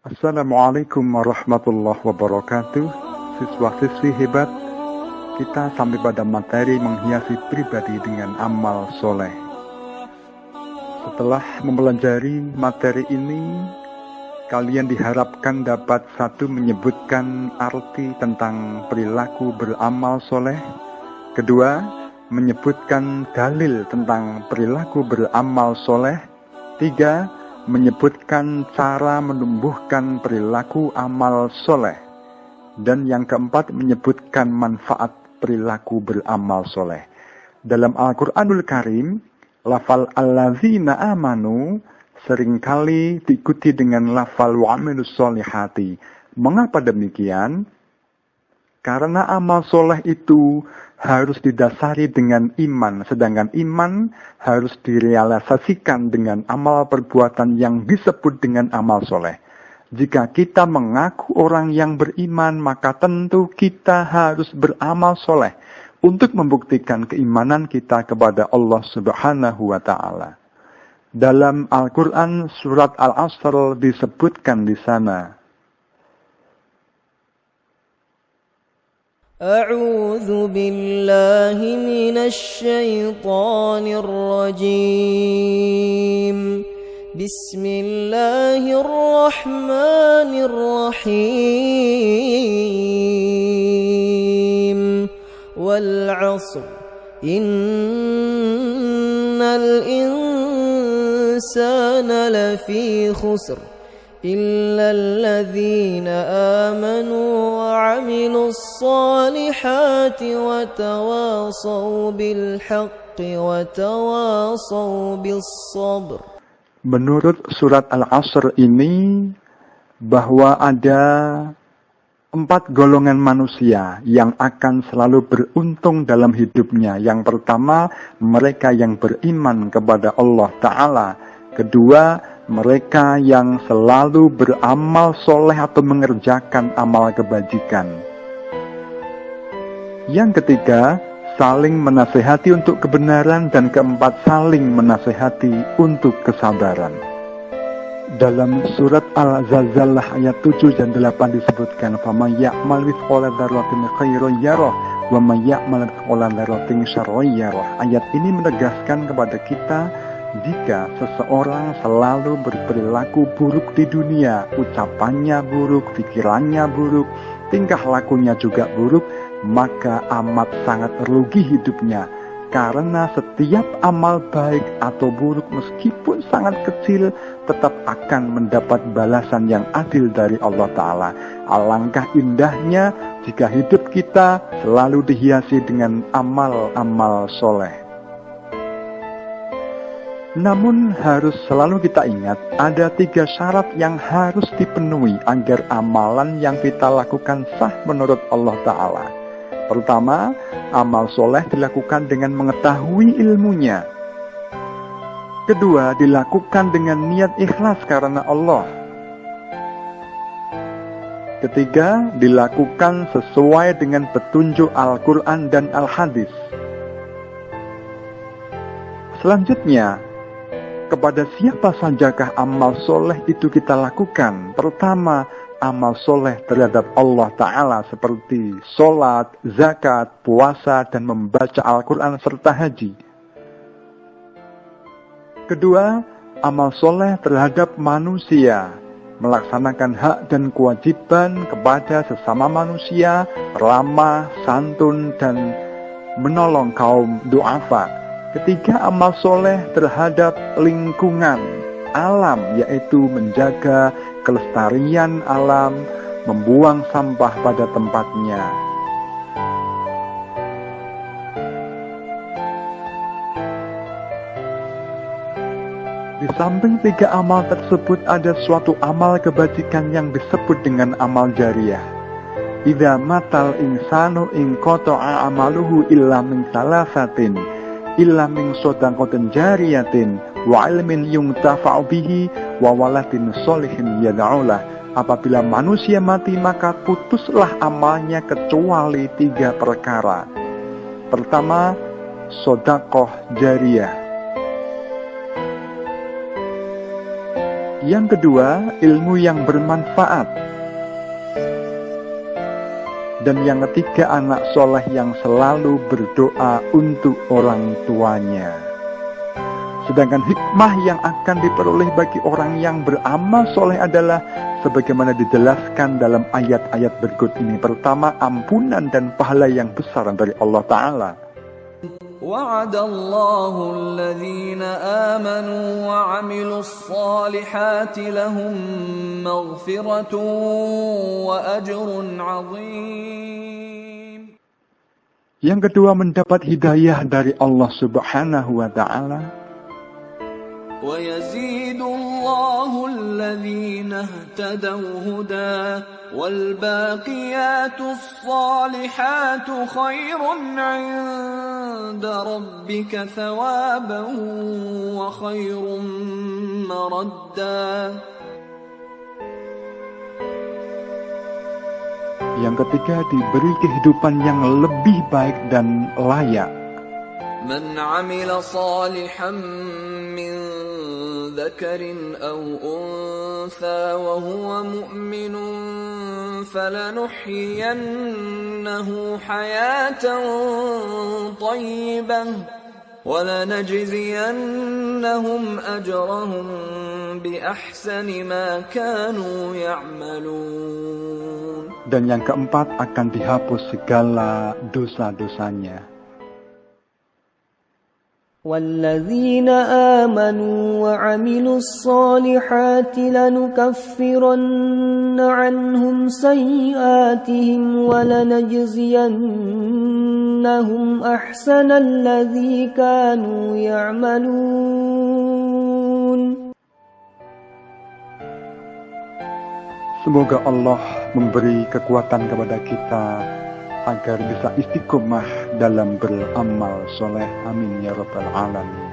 Assalamualaikum warahmatullahi wabarakatuh. Siswa-siswi hebat, kita sampai pada materi menghiasi pribadi dengan amal soleh. Setelah mempelajari materi ini, kalian diharapkan dapat satu menyebutkan arti tentang perilaku beramal soleh. Kedua, menyebutkan dalil tentang perilaku beramal soleh. Tiga, menyebutkan cara menumbuhkan perilaku amal soleh. Dan yang keempat, menyebutkan manfaat perilaku beramal soleh. Dalam Al-Quranul Karim, lafal allazina amanu seringkali diikuti dengan lafal wa'amilus solihati. Mengapa demikian? Karena amal soleh itu harus didasari dengan iman, sedangkan iman harus direalisasikan dengan amal perbuatan yang disebut dengan amal soleh. Jika kita mengaku orang yang beriman, maka tentu kita harus beramal soleh untuk membuktikan keimanan kita kepada Allah Subhanahu wa Ta'ala. Dalam Al-Quran surat Al-Asr disebutkan di sana, أعوذ بالله من الشيطان الرجيم بسم الله الرحمن الرحيم والعصر إن الإنسان لفي خسر إلا الذين آمنوا وعملوا الصالحات وتواصوا بالحق وتواصوا بالصبر. Menurut surat Al-Asr ini, bahwa ada 4 golongan manusia yang akan selalu beruntung dalam hidupnya. Yang pertama, mereka yang beriman kepada Allah Ta'ala. Kedua, mereka yang selalu beramal soleh atau mengerjakan amal kebajikan. Yang ketiga, saling menasehati untuk kebenaran. Dan keempat, saling menasehati untuk kesabaran. Dalam surat Al-Zalzalah ayat 7 dan 8 disebutkan, فَمَنْ يَعْمَلْ مِثْقَالَ ذَرَّةٍ خَيْرًا يَرَهُ وَمَنْ يَعْمَلْ مِثْقَالَ ذَرَّةٍ شَرًّا يَرَهُ. Ayat ini menegaskan kepada kita, jika seseorang selalu berperilaku buruk di dunia, ucapannya buruk, pikirannya buruk, tingkah lakunya juga buruk, maka amat sangat rugi hidupnya. Karena setiap amal baik atau buruk meskipun sangat kecil, tetap akan mendapat balasan yang adil dari Allah Ta'ala. Alangkah indahnya jika hidup kita selalu dihiasi dengan amal-amal soleh. Namun harus selalu kita ingat, ada 3 syarat yang harus dipenuhi agar amalan yang kita lakukan sah menurut Allah Ta'ala. Pertama, amal soleh dilakukan dengan mengetahui ilmunya. Kedua, dilakukan dengan niat ikhlas karena Allah. Ketiga, dilakukan sesuai dengan petunjuk Al-Quran dan Al-Hadis. Selanjutnya, kepada siapa sajakah amal soleh itu kita lakukan? Pertama, amal soleh terhadap Allah Ta'ala seperti sholat, zakat, puasa, dan membaca Al-Quran serta haji. Kedua, amal soleh terhadap manusia, melaksanakan hak dan kewajiban kepada sesama manusia, ramah, santun, dan menolong kaum du'afa. Ketiga, amal soleh terhadap lingkungan, alam, yaitu menjaga kelestarian alam, membuang sampah pada tempatnya. Di samping 3 amal tersebut, ada suatu amal kebajikan yang disebut dengan amal jariyah. Idza matal insanu in qata'a amaluhu illa min salasatin, illa min shadaqatin jariyatin wa ilmin yuntafa'u bihi wa waladin sholihin yad'ulah. Apabila manusia mati, maka putuslah amalnya kecuali 3 perkara. Pertama, sedekah jariyah, Yang kedua, ilmu yang bermanfaat. Dan yang ketiga, anak soleh yang selalu berdoa untuk orang tuanya. Sedangkan hikmah yang akan diperoleh bagi orang yang beramal soleh adalah sebagaimana dijelaskan dalam ayat-ayat berikut ini. Pertama, ampunan dan pahala yang besar dari Allah Ta'ala. وعد الله الذين آمنوا وعملوا الصالحات لهم مغفرة وأجر عظيم. Yang kedua, mendapat hidayah dari Allah Subhanahu wa Ta'ala. ويزيد الله الذين اهتدوا هدى والباقيات الصالحات خير عند ربك ثوابا وخير مردا. Yang ketiga, diberi kehidupan yang lebih baik dan layak. من عمل صالحا من ذكر أو أنثى وهو مؤمن فلنحيينه حياة طيبة ولنجزينهم أجرهم بأحسن ما كانوا يعملون. Dan yang keempat, akan dihapus segala dosa-dosanya. والذين آمنوا وعملوا الصالحات لنكفرن عنهم سيئاتهم ولنجزينهم أحسن الذي كانوا يعملون. Semoga Allah memberi kekuatan kepada kita agar bisa istiqomah dalam beramal soleh. Amin ya rabbal alamin.